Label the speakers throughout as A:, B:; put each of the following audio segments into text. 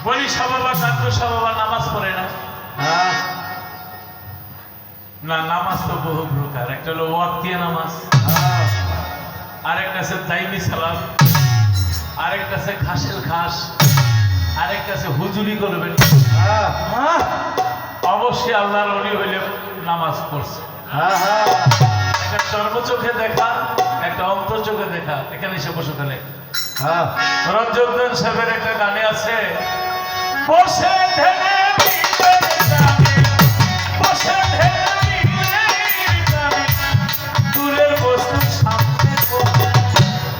A: বলি বাবা কান্দু বাবা নামাজ পড়ে না। না, নামাজ তো বহু প্রকার। একটা হলো ওয়াক্তিয়া নামাজ, আরেকটা আছে দাইমি সালাত, আরেকটা আছে ঘাসের ঘাস, আরেকটা আছে হুজুরি করবেন। অবশ্যই আল্লাহর ওলি হইলে নামাজ পড়ছে। একটা চর্মচোখে দেখা, একটা অন্তর চোখে দেখা। এখানে এসে বসে ফেলে রঞ্জন সাহেবের একটা গানে আছে, বসে ধ্যানে বসে দূরের বস্তু সামনে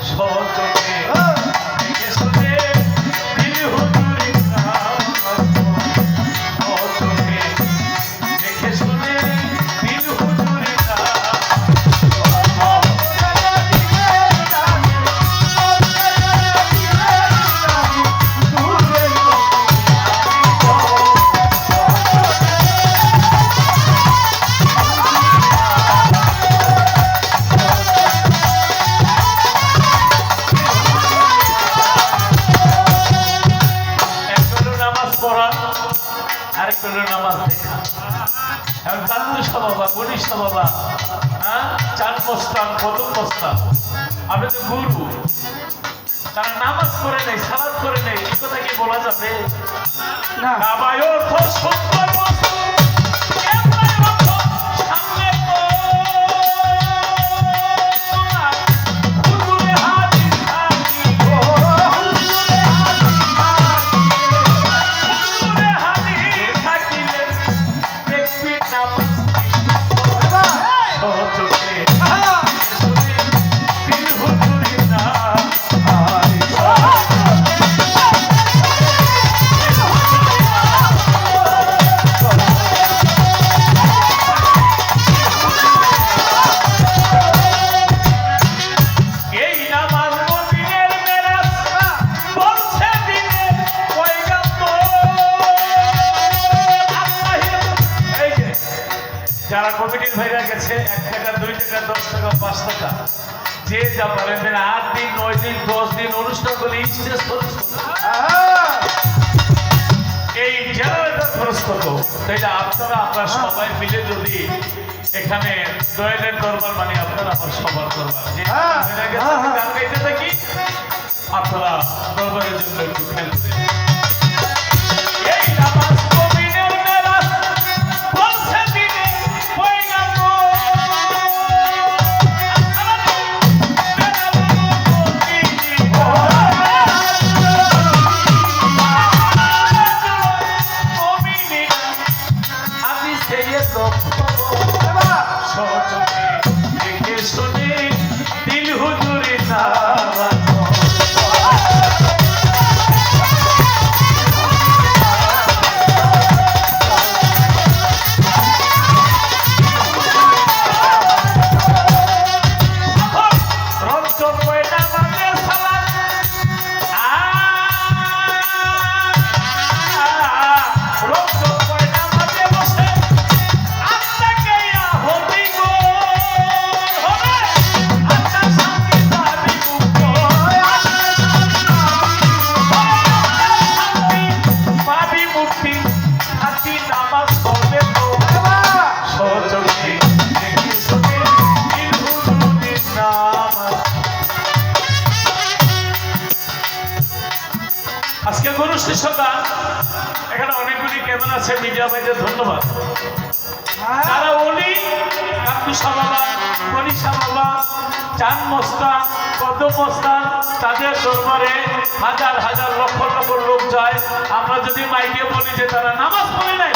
A: সচকে দেখে শুনে দিল হুজুরি সচকে দেখে শুনে দিল হুজুরি নামাজ দেখা। বাবা গণিস বাবা, চান মস্তান প্রথম মস্তান, আপনি তো গুরু, তারা নামাজ করে নেই, সালাত করে নেই, এই কথা কি বলা যাবে? যারা কমিটির ভাইরা গেছে 1 টাকা 2 টাকা 10 টাকা 5 টাকা যে যা পারেন 8 দিন 9 দিন 10 দিন অনুষ্ঠান করে স্টেজ এই জেনারেটর খরচ করবো। এটা আপনারা আমরা সবাই মিলে যদি এখানে দয়ালের দরবার মানে আপনারা আমার সবার দরবার যে গান গাইতে থাকি, আপনারা দরবারের জন্য একটু খেয়াল করেন। আজকে গুরু শিষ্যতা এখানে অনেকগুলি ক্যামেরা আছে, মিডিয়া ভাইদের ধন্যবাদ। যারা ওলি কাকুসা বাবা, গণিসা বাবা, চান মস্তান, কদম মস্তান, তাদের দরবারে হাজার হাজার লক্ষ লক্ষ লোক যায়। আমরা যদি মাইকে বলি যে তারা নামাজ পড়ে নাই,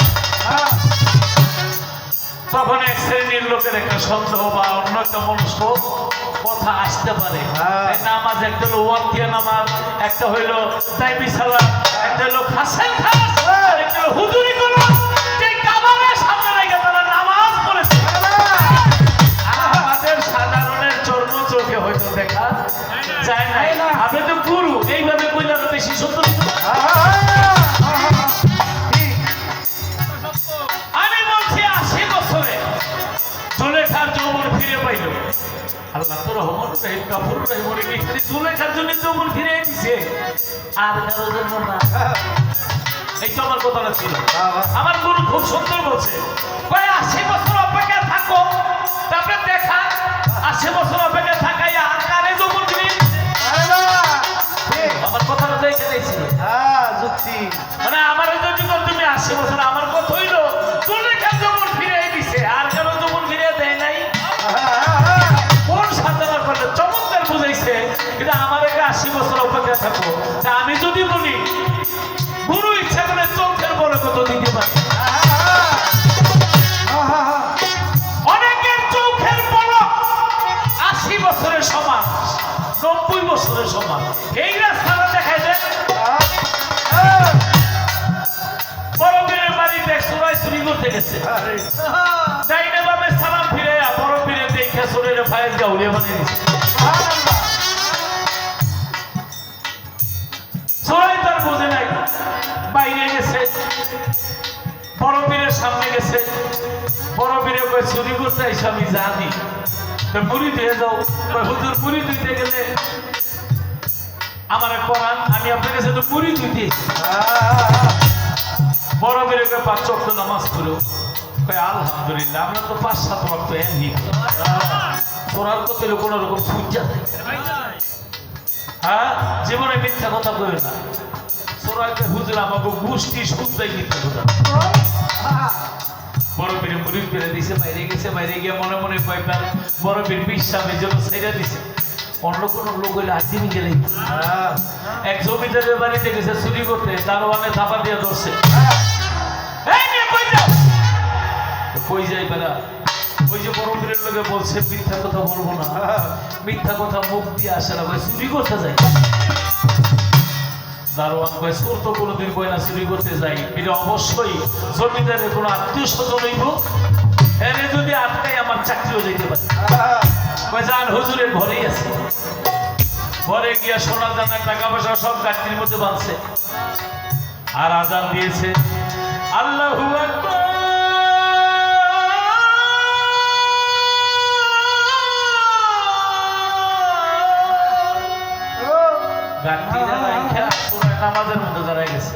A: তখন এক শ্রেণীর লোকের একটা সন্দেহ বা অন্য একটা মনস্ক কথা আসতে পারে। নামাজ একটা হলো ওয়াক্তিয়া নামাজ, একটা হইলো দাইমি সালাত, একটা হলো ঘাসের ঘাস, একটা হলো হুজুরি করা। যে কাবারের সামনে রেখে তারা নামাজ পড়েছে, আমাদের সাধারণের চর্ম চোখে হয়তো দেখা যায় নাই। আপনি তো গুরু, এইভাবে কইলে আরো বেশি সুন্দর। আমি বলছি 80 বছরে জুলেখার যৌবন ফিরে পাইল। আল্লাহ তো রহমান রহিম কাপুর রহিম জুলেখার জন্য যৌবন ফিরে দিছে, আর কারোর জন্য না। এই তো আমার কথাটা ছিল। আমার গুরু খুব সুন্দর বলছে, কয় 80 বছর অপেক্ষা থাকো, তারপরে দেখা 80 বছর অপেক্ষা থাকাই আর কারে যৌবন ফিরে আমার কথাটা তো এখানে ছিল।
B: যুক্তি
A: মানে আমার যদি তুমি 80 বছর আমার কথা হইল তোর কেন যৌবন ফিরে দিছে আর কেন যৌবন ফিরে দেয় নাই? কোন সাধনা করলে চমৎকার বুঝাইছে, কিন্তু আমার 80 বছর অপেক্ষা থাকো। তা আমি যদি বলি গুরু ইচ্ছা করে চোখের বড় কত দিতে পারে, অনেকের চোখের বড় 80 বছরের সমান, 90 বছরের সমান। এই রাস্তাটা দেখাই দেয় বড়বীরের বাড়িতে চোরাই চুরি করতে গেছে, তাই না ভাবে সালাম ফিরে বড় পীরে দেখে চোরের ফায়ার গাউলিয়া বানিয়ে দিচ্ছে। চোরাই তার বোঝে নাই, বাইরে গেছে, বড় পীরের সামনে গেছে, বড় পীরে কয় চুরি করতে আইসা আমি জানি, মুড়ি দিয়ে যাও। হুজুর মুড়ি ধুইতে গেলে আমার কোরআন, আমি আপনার কাছে তো মুড়ি ধুইতে। বড় পীরে কয় 5 ওয়াক্ত নামাজ পড়ো, কয় আলহামদুলিল্লাহ আমরা তো 5-7 ওয়াক্ত এমনি পড়ার করতে কোনো রকম সুজা নেই। হ্যাঁ, জীবনে মিথ্যা কথা বলে না। সোরাকে হুজুর আমাকে গোষ্ঠী শুদ্ধই মিথ্যা কথা। বড় পীরে মুড়ি পেরে দিছে, বাইরে গেছে, বাইরে গিয়ে মনে মনে কয়েকবার বড় পীর বিশ্বামের জন্য ছেড়ে দিছে। অন্য কোনো লোক হইলে হাত দিবি গেলেই। এক জমিদারের বাড়িতে গেছে চুরি করতে, দারোয়ানে থাপা দিয়ে ধরছে। কই যাই বেড়া, ওই যে বড় পীরের লোকে বলছে মিথ্যা কথা বলবো না, মিথ্যা কথা মুখ দিয়ে আসে না, চুরি করতে যাই। দারোয়ান কয় চোর তো কোনোদিন কয় না চুরি করতে যাই, এটা অবশ্যই জমিদারের কোনো আত্মীয় স্বজন হইব, এনে যদি আটকাই আমার চাকরিও যেতে পারে। কয় যান হুজুরের ঘরেই আছে। ঘরে গিয়া সোনা দানা টাকা পয়সা সব গাছটির মধ্যে বাঁধছে, আর আজান দিয়েছে আল্লাহু আকবার। নামাজের মধ্যে দাঁড়ায় গেছে।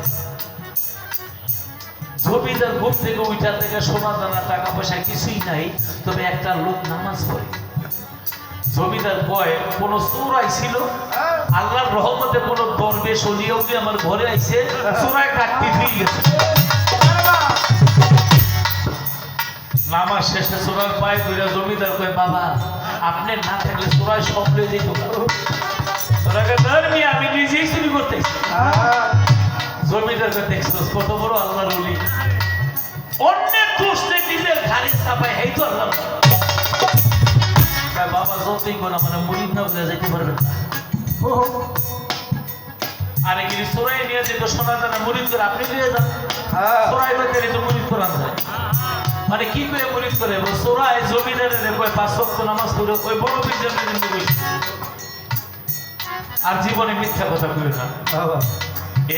A: জমিদার ঘুম থেকে উঠা থেকে সোনা দানা টাকা পয়সা কিছুই নাই, তবে একটা লোক নামাজ পড়ে। জমিদার কয় কোন চোরাই ছিল, আল্লাহর রহমতে কোন দরবেশ ওলিয়া উলি আমার ঘরে আইছে, চোরাই কাটতে ফিরে গেছে। নামাজ শেষে চোরার পায়ে ধরে জমিদার কয় বাবা আপনি না থাকলে চোরাই সব লয়ে যেত। আমি নিজেই চুরি করতেছি। জমিদারকে দেখছো কত বড় আল্লাহর ওলি, অন্যের দোষে নিজের ঘাড়ে চাপায়, এই তো আল্লাহ। বাবা যতই করে মানে মুড়ি না বুঝে যেতে পারবেন না। আরে কিন্তু চোরাই নিয়ে যেত সোনা দানা মুড়ি করে আপনি নিয়ে যান, চোরাই বাজারে তো মুড়ি করান যায়। মানে কি করে মুড়ি করে চোরাই জমিদারের 5 ওয়াক্ত নামাজ পড়ে ওই বড় পীরের আর জীবনে মিথ্যা কথা বলে না।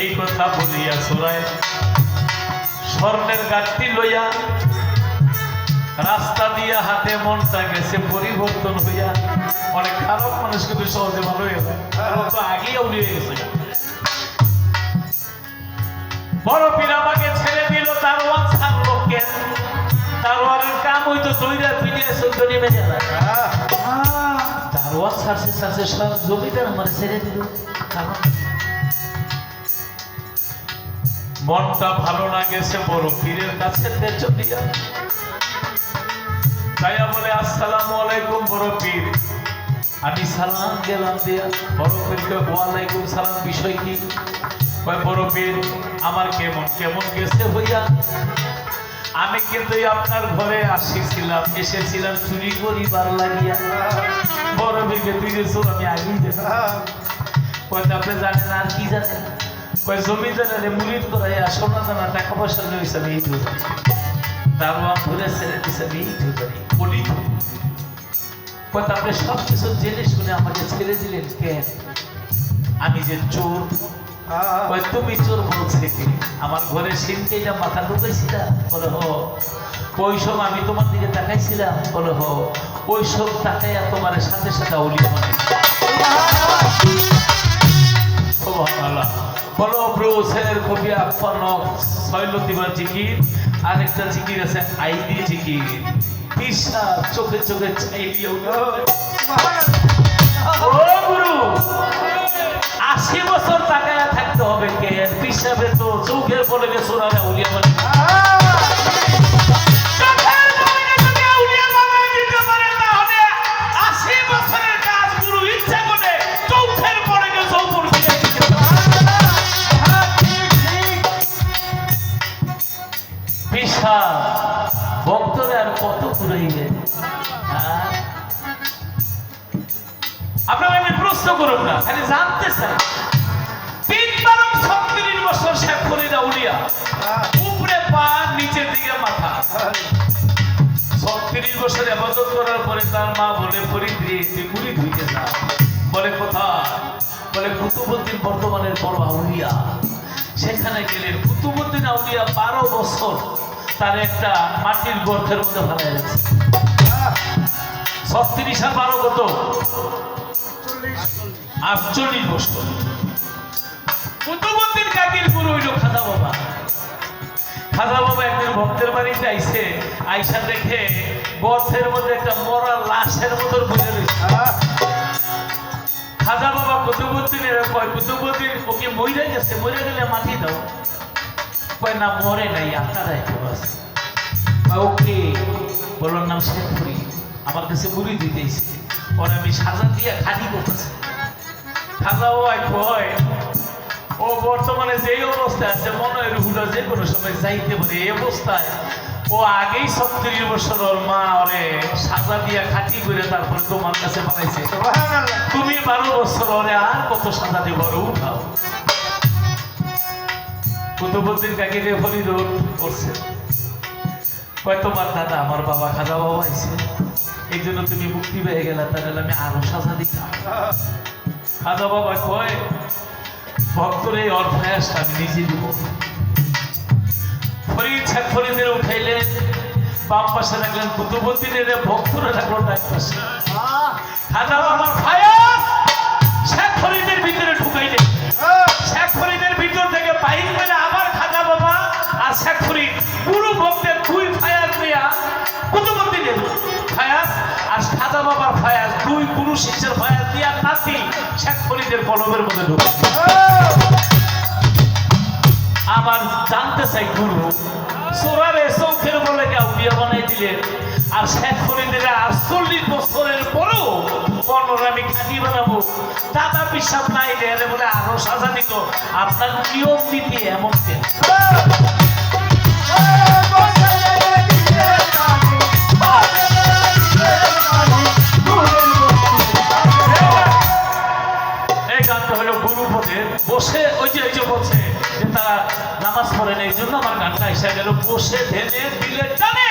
A: এই কথা বলিয়া চোরাই স্বর্ণের গাঠটি লইয়া রাস্তা দিয়া হাতে মনটা গেছে পরিবর্তন হইয়া। অনেক খারাপ মানুষ কিন্তু সহজে ভালো হয়ে যায়, তো আগেই উড়ে গেছে। বড় পীর আমাকে ছেড়ে দিল, দারোয়ান ছাড়লো কেন? দারোয়ানের কাম হইতো দইরা পিটিয়ে চোদ্দ নেমে যাবে। দারোয়ান ছাড়ছে ছাড়ছে সব জমিদার আমার ছেড়ে দিল, কারণ মনটা ভালো না গেছে বড় পীরের কাছে চলিয়া। তাইয়া বলে আসসালামু আলাইকুম বড় পীর। আমি সালাম গেলাম দিয়া। বড় পীরকে ওয়ালাইকুম সালাম, বিষয় কি? বড় পীর আমার কেমন কেমন গেছে হইয়া, আমি কিন্তু আপনার ঘরে আসিছিলাম, এসেছিলাম চুরি করিবার লাগিয়া। বড় পীরকে তুই গেছো আমি আগেই দেখলাম। আপনি জানেন আর কি জানেন? জমিদারে মুরিদ করাইয়া সোনা দানা টাকা পয়সা লইছে আমি এইটু জানি, দারোয়ান ধরে ছেড়ে দিছে আমি এইটু জানি, বলি আপনি সব কিছু জেনে শুনে আমাকে ছেড়ে দিলেন কেন? আমি যে চোর। তুমি চোর বলছে কি? আমার ঘরে সিনকে যা মাথা ঢুকাইছিলাম, বলে হ। ওই সব আমি তোমার দিকে তাকাইছিলাম, বলে হ। ওই সব তাকাইয়া তোমার সাথে সাথে উলি মনে বলো প্রভু ছেলের কবি আফান শৈলতিবার জিকির, আরেকটা জিকির আছে আইডি জিকির। পিসা চোখে চোখে চাইলিও ও গুরু 80 বছর তাকায়া থাকতে হবে কে পিসাবে তো চোখের পরে গে সোনারে উলিয়া মানে ভক্তরা আর কত ঘুরাইলেন। আপনারা আমি প্রশ্ন করুন না, খালি জানতে চাই 36 বছর শেখ ফরিদা উলিয়া, উপরে পা নিচের দিকে মাথা। 36 বছর ইবাদত করার পরে তার মা বলে ফরিদ রে তুই গুলি ধুইতে যা। বলে কোথায়? বলে কুতুবউদ্দিন বর্তমানের বড় আউলিয়া, সেখানে গেলেন। কুতুবউদ্দিন আউলিয়া 12 বছর তার একটা মাটির গর্তের মধ্যে ফেলা গেছে। 36 আর 12 কত? 48 বছর। কুতুবউদ্দিন কাকির গুরু হইল খাজা বাবা। খাজা বাবা একদিন ভক্তের বাড়িতে আইসে, আইসা দেখে গর্তের মধ্যে একটা মরা লাশের মতো বুঝে রয়েছে। খাজা বাবা কুতুবউদ্দিনের কয়, কুতুবউদ্দিন ওকে মইরা গেছে, মইরা গেলে মাটি দাও। কয় না মরে নাই, আত্মারা একটু আছে। ওকে বলার নাম শেখ ফরিদ, আমার কাছে মুড়ি দিতেছে, ওর আমি সাজা দিয়ে খালি করতেছি। খাজা বাবা কয় ও বর্তমানে যেই অবস্থায় আছে মনে হয় রুহুটা যে কোনো সময় যাইতে পারে। এই অবস্থায় ও আগেই 36 বছর ওর মা ওরে সাজা দিয়া খাটি করে তারপরে তোমার কাছে পাঠাইছে। তুমি 12 বছর ওরে আর কত সাজা দেব, উঠাও। কুতুবউদ্দিন কাকে দিয়ে ফরিদ করছে, কয় তোমার দাদা আমার বাবা খাজা বাবা আইছে, এই জন্য তুমি মুক্তি পেয়ে গেলে, তাহলে আমি আরো সাজা দিতাম। খাজা বাবা কয় ভক্তর এই অর্থায়াসটা আমি নিজে দিব। ফরিদ শেখ ফরিদের উঠাইলেন, বাম পাশে রাখলেন কুতুবউদ্দিনের, ভক্তরা রাখলো ডান পাশে। খাজা বাবার ফায়াস শেখ ফরিদের ভিতরে ঢুকাইলেন। শেখ ফরিদের ভিতর থেকে বাইর করে আবার খাজা বাবা আর শেখ ফরিদ পুরো ভক্তের 2 ফায়াস দেয়া, কুতুবউদ্দিনের ফায়াস আর খাজা বাবার ফায়াস, 2 গুরু শিষ্যের ফায়াস দিয়া নাতি শেখ ফরিদের কলমের মধ্যে ঢুকে। আবার জানতে চাই গুরু সোরারে চৌখের বলে আউলিয়া বানাই দিলেন, আর শেখ ফরিদের 48 বছরের পরেও আমি খাঁটি বানাবো, দাদা পিসাব নাই রে বলে আরো সাজা দিত। আপনার নিয়ম নীতি এমন কেন? এই গানটা হলো গুরুপদের বসে, ওই যে বলছে যে তারা নামাজ পড়েন, এই জন্য আমার গানটা এসে গেল। বসে ধ্যানে দিলে জানে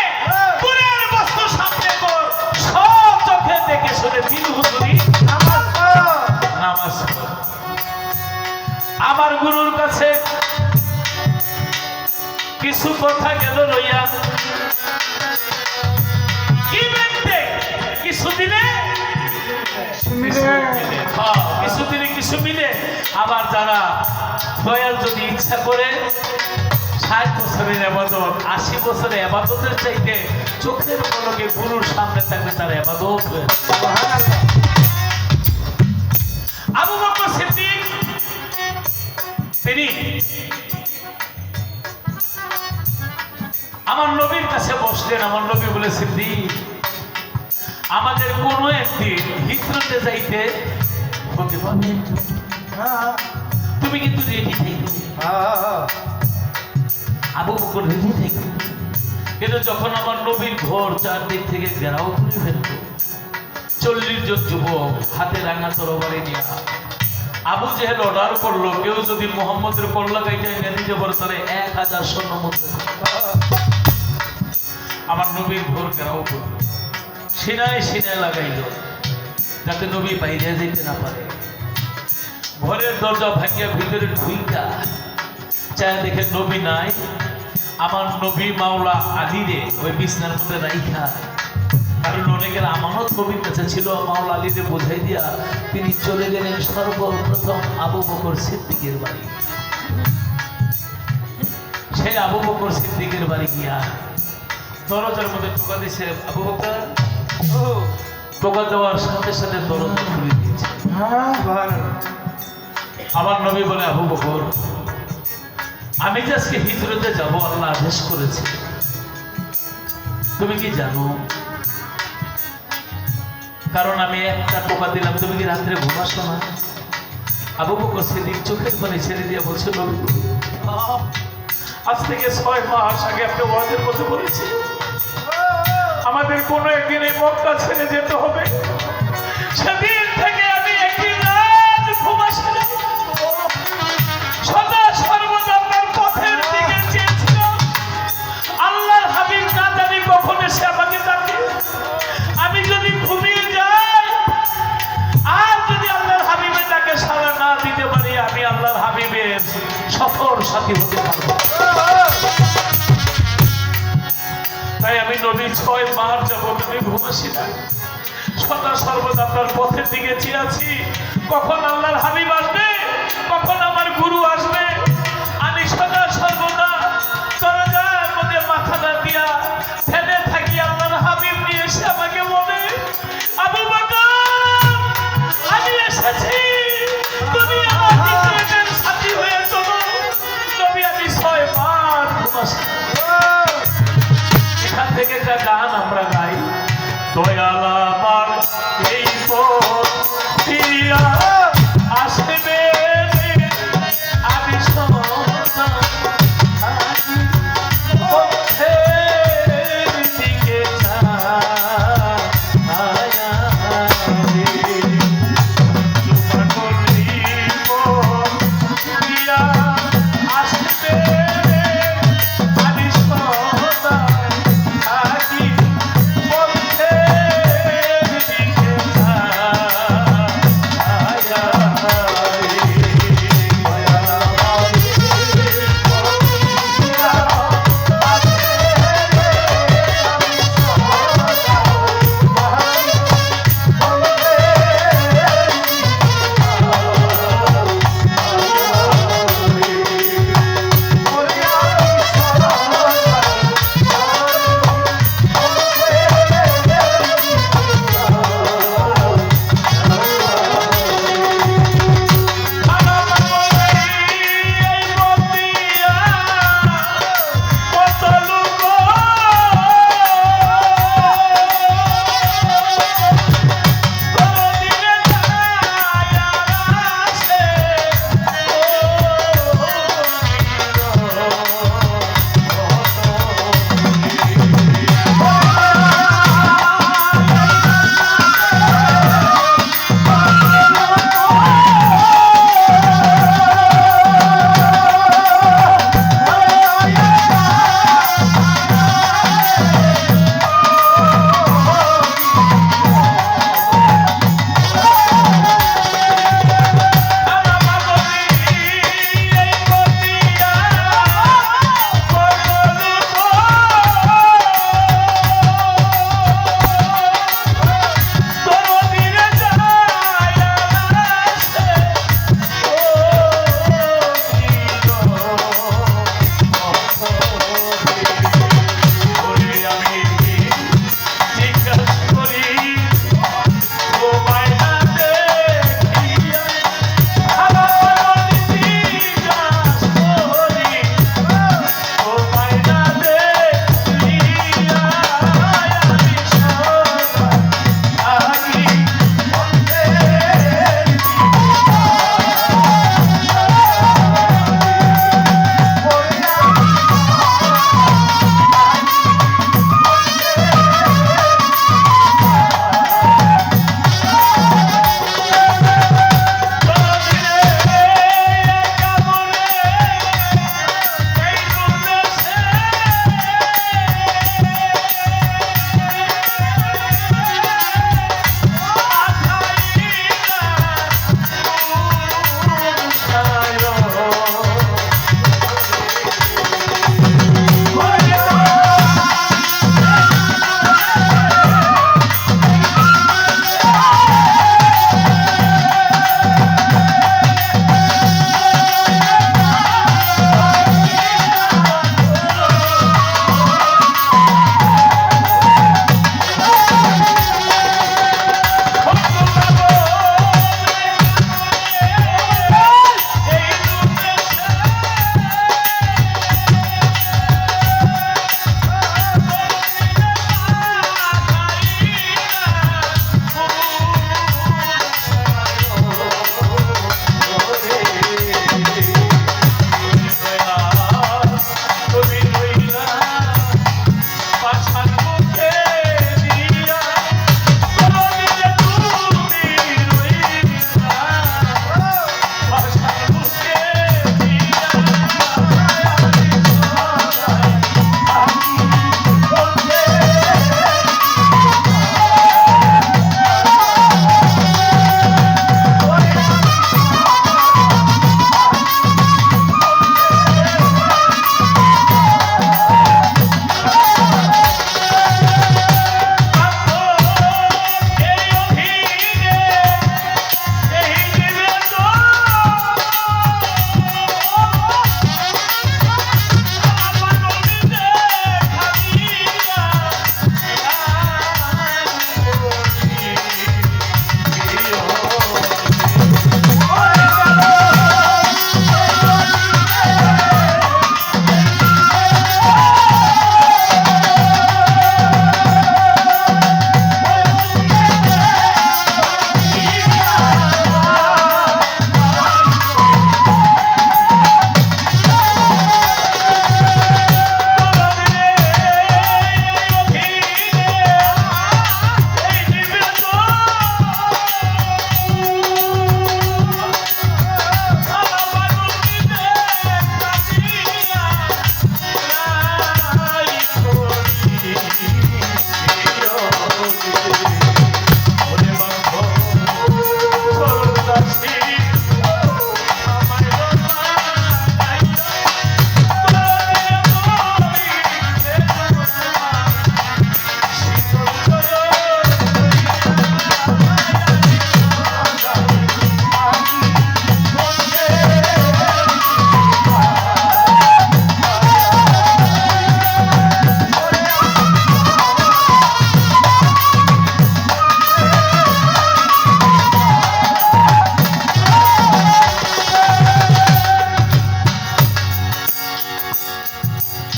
A: পুরের বস্তু সামনে কর, সব চোখে দেখে শুনে দিন হুজুরি নামাজ পড়। আমার গুরুর কাছে কিছু কথা গেল লইয়া, কি ব্যক্তি কিছু দিলে কিছু দিলে কিছু মিলে। আবার যারা দয়াল যদি ইচ্ছা করে 60 বছরের আবাদত, 80 বছরের আবাদতের চাইতে চোখের পলকে গুরুর সামনে থাকবে তার আবাদত হয়ে। আবু বকর সিদ্দিক তিনি আমার নবীর কাছে বসলেন। আমার নবী বলে, সিদ্দিক আমাদের কোনো একদিন হিজরতে যাইতে হতে পারে, তুমি কিন্তু রেডি থেকো। আবু বকর রেডি থেকো। কিন্তু যখন আমার নবীর ঘর চারদিক থেকে ঘেরাও করে ফেলত, 40 জন যুবক হাতে রাঙা তরবারি নিয়ে আবু জেহেল অর্ডার করলো, কেউ যদি মোহাম্মদের কল্লা গাইতে নিজে বর্তমানে 1000 স্বর্ণ মুদ্রা। আমার নবীর ঘর ঘেরাও করলো, সিনায় সিনায় লাগাইল যাতে নবী বাইরে যেতে না পারে। ঘরের দরজা ভাঙিয়া ভিতরে ঢুইকা চায় দেখে নবী নাই। আমার নবী মাওলা আলীরে ওই বিছনার মধ্যে রাইখা, কারণ অনেকের আমানত নবীর কাছে ছিল, মাওলা আলীরে বোঝাই দিয়া তিনি চলে গেলেন সর্বপ্রথম আবু বকর সিদ্দিকের বাড়ি। সে আবু বকর সিদ্দিকের বাড়ি গিয়া দরজার মধ্যে টোকা দিছে। আবু বকর টোকা দেওয়ার সাথে সাথে দরজা খুলে দিয়েছে। আমার নবী বলে, আবু বকর, আমি যে আজকে হিজরতে যাব আল্লাহ আদেশ করেছে, তুমি কি জানো? কারণ আমি একটা টোকা দিলাম, তুমি কি রাত্রে ঘুমাসো না? আবু বকর সিদ্দিক চোখের পানি ছেড়ে দিয়ে বলছে, নবী, আজ থেকে 6 মাস আগে আপনি ওয়াজের কথা বলেছি আমাদের কোনো একদিন এই মক্কা ছেড়ে যেতে হবে। সেদিন থেকে আমি একদিন রাত ঘুমাসি না, সদা সর্বদা আপনার পথের দিকে চেয়েছিলাম। আল্লাহর হাবিব না জানি কখন এসে আমাকে ডাকে, আমি যদি ঘুমিয়ে যাই আর যদি আল্লাহর হাবিবের ডাকে সাড়া না দিতে পারি, আমি আল্লাহর হাবিবের সফর সাথী হতে পারবো। তাই আমি নবী 6 মাস যাবত আমি ঘুমাসি না, সদা সর্বদা আপনার পথের দিকে চেয়ে আছি। কখন আল্লাহর হাবিব আসবে, কখন আমার গুরু আসবে, আমি সদা সর্বদা দরজার মধ্যে মাথাটা দিয়া ফেলে থাকি। আল্লাহর হাবিব নিয়ে এসে আমাকে বলে, আবু বকর, আমি এসেছি, তুমি আমার হিজরতের সাথী হয়ে চলো। নবী, আমি 6 মাস ঘুমাসি। এখান থেকে একটা গান আমরা গাই, দয়াল আমার এই পথ ফিরিয়া আসবে, আমি সদা থাকি পথের দিকে ছায়া রে। তোমার গরিব ফিরিয়া আসবে, আমি সদা থাকি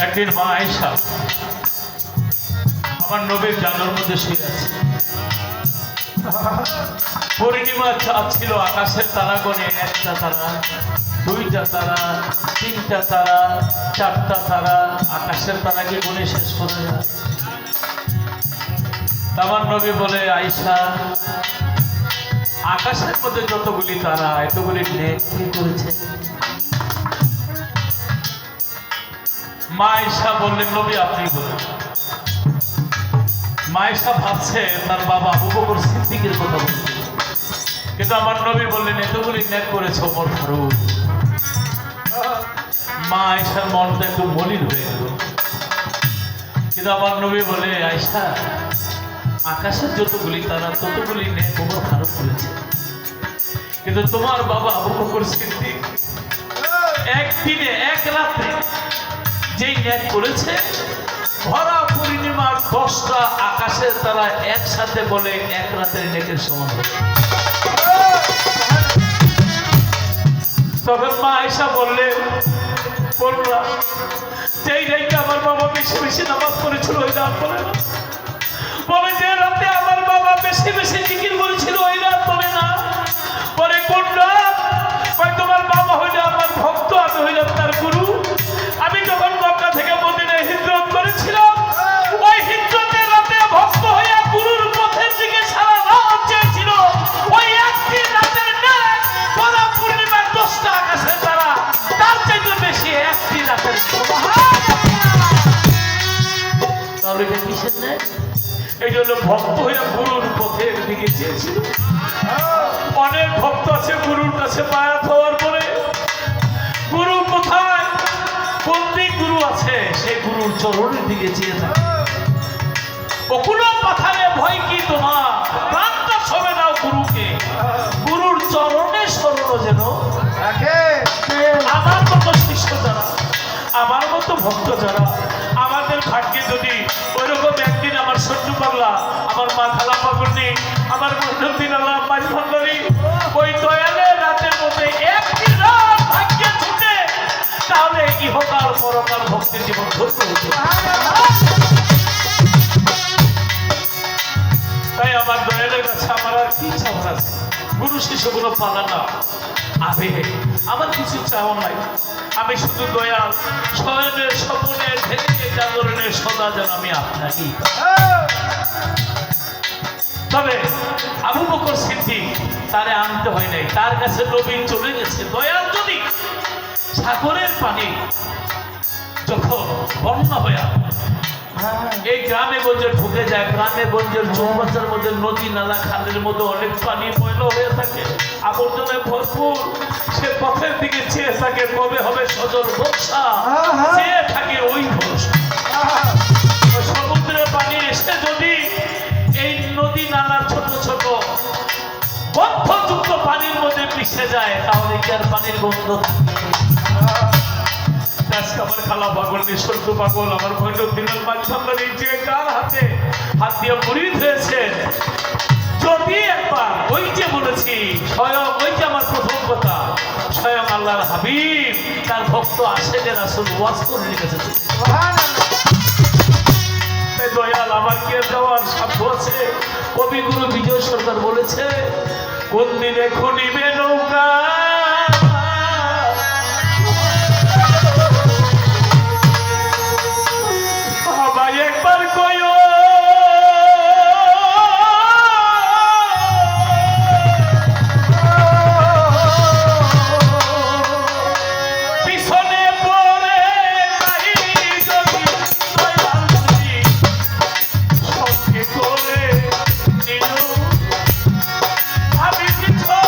A: একদিন মা আয়েশা আমার নবীর জানার মধ্যে শুয়ে আছে। পূর্ণিমা চাঁদ ছিল, আকাশের তারাগণে একটা তারা, দুইটা তারা, তিনটা তারা, চারটা তারা, আকাশের তারাকে গুণে শেষ করে যায়। আমার নবী বলে, আয়েশা, আকাশের মধ্যে যতগুলি তারা এতগুলি নেক কে করেছে? মা আয়েশা বললেন, নবী আপনি বলেন। মা আয়েশা ভাবছে তার বাবা আবু বকর সিদ্দিকের কথা বলছে, কিন্তু আমার নবী বললেন এতগুলি নেক করেছে ওমর ফারুক। মা আয়েশার মনটা একটু মলিন হয়ে গেল, কিন্তু আমার নবী বলে, আয়েশা, আকাশের যতগুলি তারা ততগুলি নেক ওমর ফারুক করেছে, কিন্তু তোমার বাবা আবু বকর সিদ্দিক একদিনে এক রাতে যেই নেক করেছে, ভরা পূর্ণিমার 10টা আকাশের তারা একসাথে বলে এক রাতের নেকের সমান হবে। তবে মা আয়েশা বললেন, বললাম যেই রাতে আমার বাবা বেশি বেশি নামাজ পড়েছিল ওই রাত বলে না, বলে যে রাতে আমার বাবা বেশি বেশি জিকির করেছিল ওই রাত বলে না, বলে কোন রাত? তোমার বাবা হইলে আমার ভক্ত, আমি হইলাম তার গুরু। আমি যখন মক্কা থেকে মদিনায় হিজরত করেছিলাম, ওই হিজরতের রাতে ভক্ত হইয়া গুরুর পথের দিকে সারা রাত চেয়েছিল। ওই একটি রাতের নেক ভরা পূর্ণিমার 10টা আকাশের তারা, তার চাইতে বেশি একটি রাতের। তাহলে এটা কিসের নেক? এই জন্য ভক্ত হইয়া গুরুর পথের দিকে চেয়েছিল। অনেক ভক্ত আছে গুরুর কাছে পায়া হওয়ার পরে, গুরু কোথায়, কোন দিক গুরু আছে, সেই গুরুর চরণের দিকে চেয়ে থাকে। ওগুলো পাথারে ভয় কি তোমার, প্রাণটা সবে দাও গুরুকে, গুরুর চরণে শরণ যেন আমার মতো শিষ্য যারা, আমার মতো ভক্ত যারা, আমাদের ভাগ্যে যদি ওইরকম একদিন আমার সন্টু পাগলা, আমার মা খালা পাগলি, আমার মহিনুদ্দিন আল্লাহ মাঝ ভান্ডারী, ওই দয়ালের রাতের মধ্যে একটি রাত ভাগ্যে ছুটে, তাহলে ইহকাল পরকাল ভক্তির জীবন ধরতে হতো। তাই আমার দয়ালের কাছে আমার আর কি চাওয়ার আছে? গুরু শিষ্যগুলো পালা না আবেগে, আমার কিছু চাওয়া নাই। আমি শুধু দয়াল শয়নের স্বপনে ভেঙে জাগরণের সদা যেন আমি আপনাকেই। তবে আবু বকর সিদ্দিক তারে আনতে হয় নাই, তার কাছে নবী চলে গেছে। দয়াল যদি সাগরের পানি যখন বন্যা হয়ে এই গ্রামে গঞ্জে ঢুকে যায়, গ্রামে গঞ্জের চৌবাচ্চার মধ্যে নদী নালা খালের মধ্যে অনেক পানি ময়লা হয়ে থাকে, আবর্জনায় ভরপুর, সে পথের দিকে চেয়ে থাকে কবে হবে সজল বর্ষা, চেয়ে থাকে ওই ভরসা। সমুদ্রের পানি এসে যদি এই নদী নালার ছোট ছোট বদ্ধযুক্ত পানির মধ্যে মিশে যায়, তাহলে কি আর পানির গন্ধ থাকে? আমার খালা পাগল, নিঃশব্দ পাগল, আমার মহিনুদ্দিন মাঝ ভান্ডারী যে কার হাতে হাত দিয়ে মুরিদ হয়েছে, যদি একবার ওই যে বলেছি স্বয়ং, ওই যে আমার প্রথম কথা, স্বয়ং আল্লাহর হাবিব তার ভক্ত আশেকে রাসূল ওয়াজ করে লিখেছে। দয়াল আমার কি যাওয়ার সাধ্য আছে? কবিগুরু বিজয় সরকার বলেছে, কোন দিনে খুনিবে নৌকা, একবার কইও পিছনে পড়ে সঙ্গে করে নিল, আমি পিছন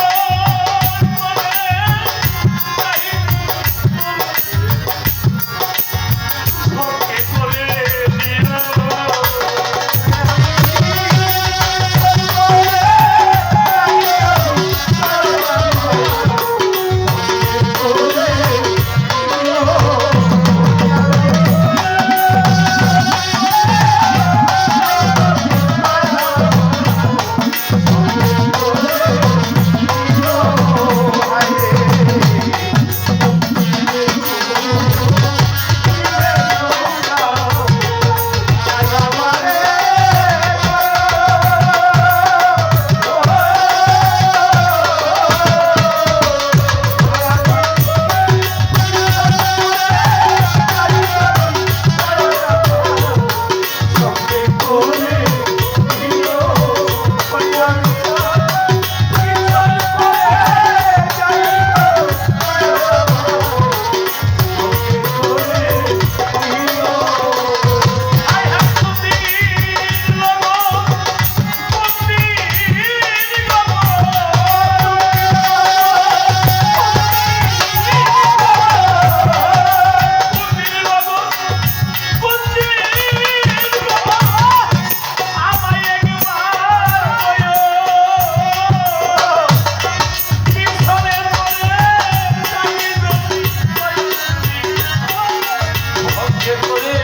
A: সঙ্গে করে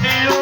A: দিও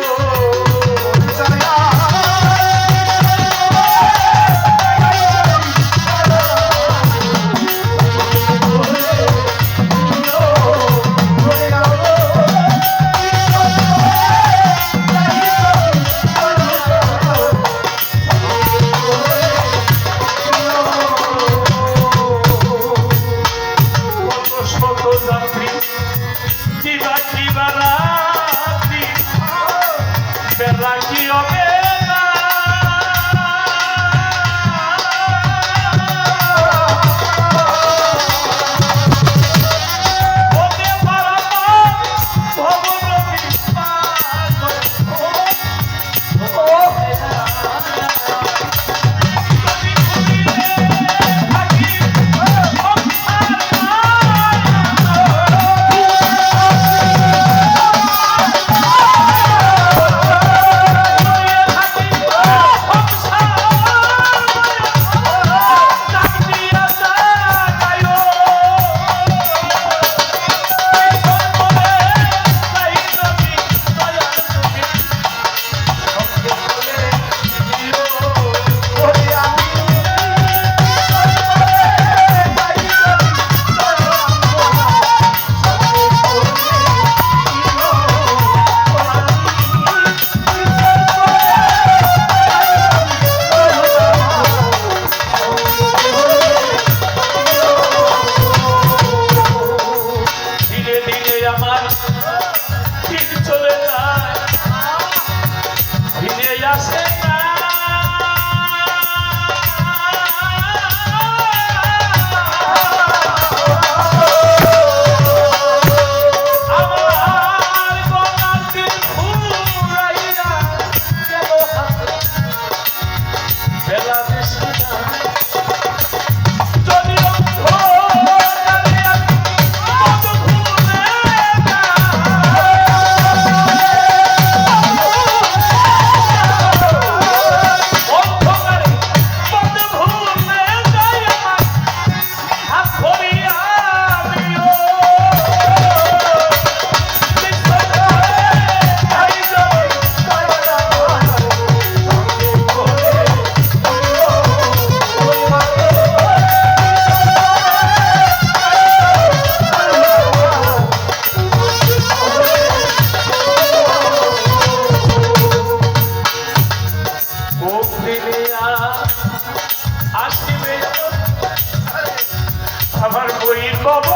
A: আমার বইয়ের বাবা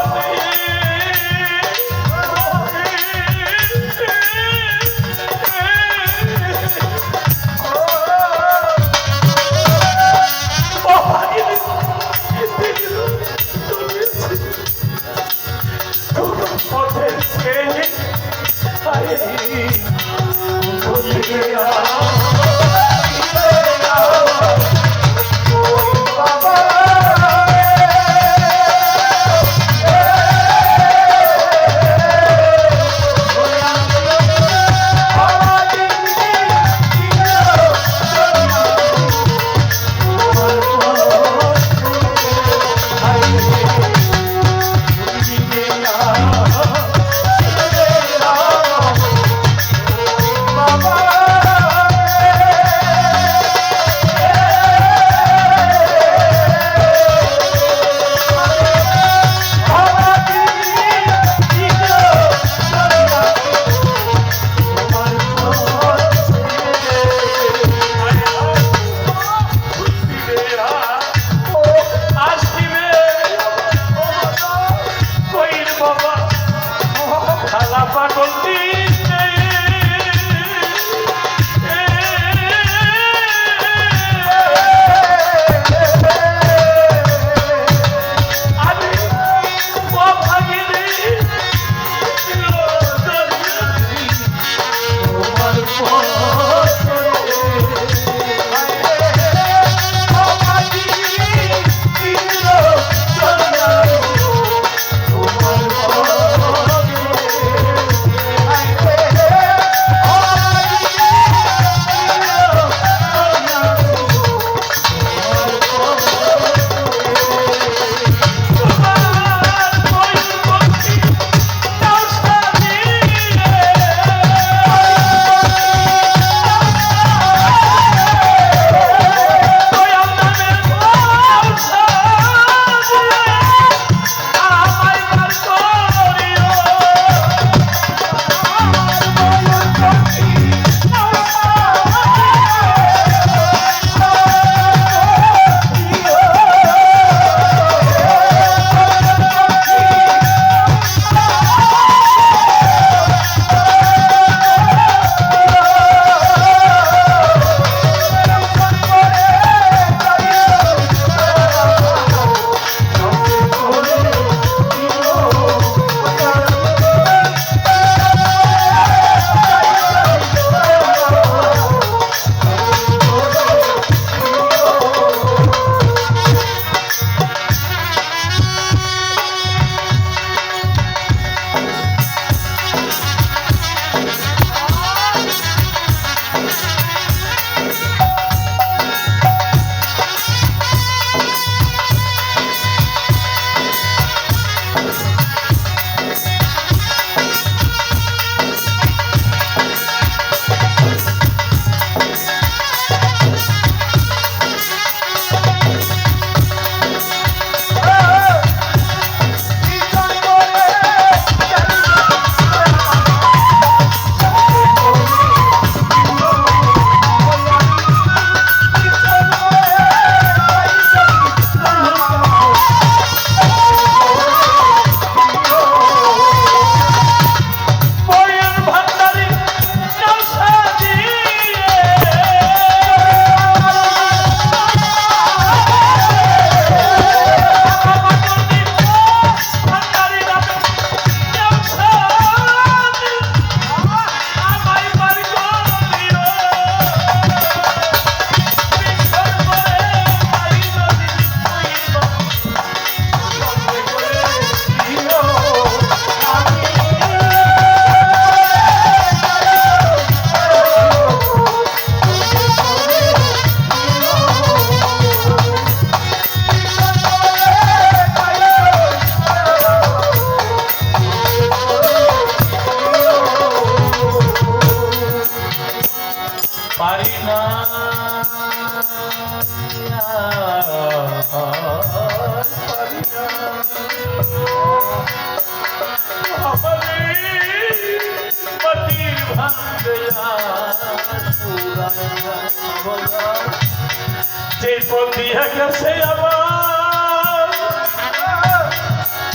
A: যে পথ দিয়া গেছে আমার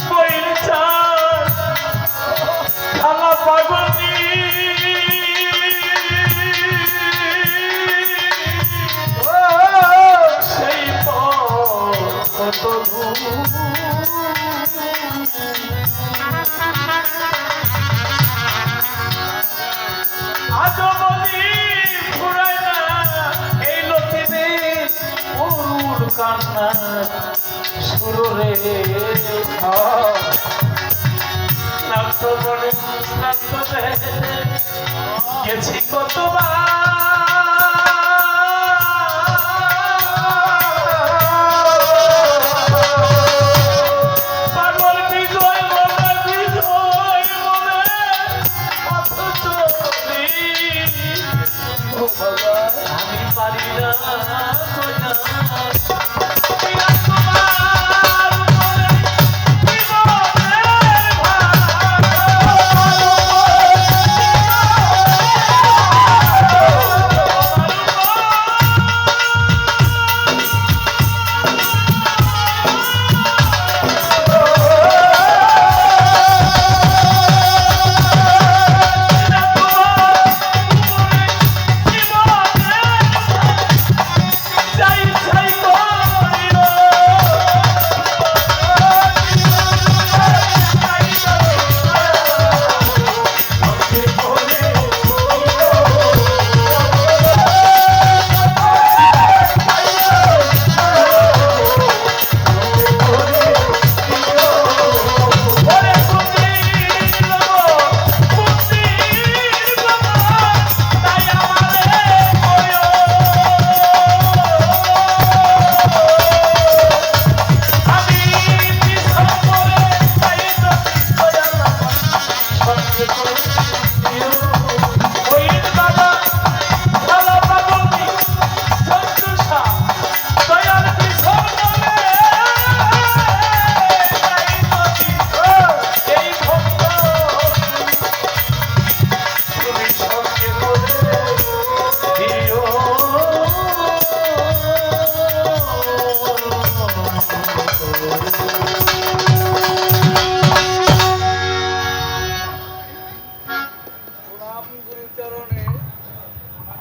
A: বইল চার খালা পাগনি সেই পথ কত আজও বলি ফুরায় না এই লতিনে অরুণ কান্না সুরে শ্রান্ত বলে শ্রান্ত গেছি পাগল বিজয় মনে বিজয় মনে অথচ আমি পারি না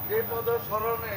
B: যে পদ স্মরণে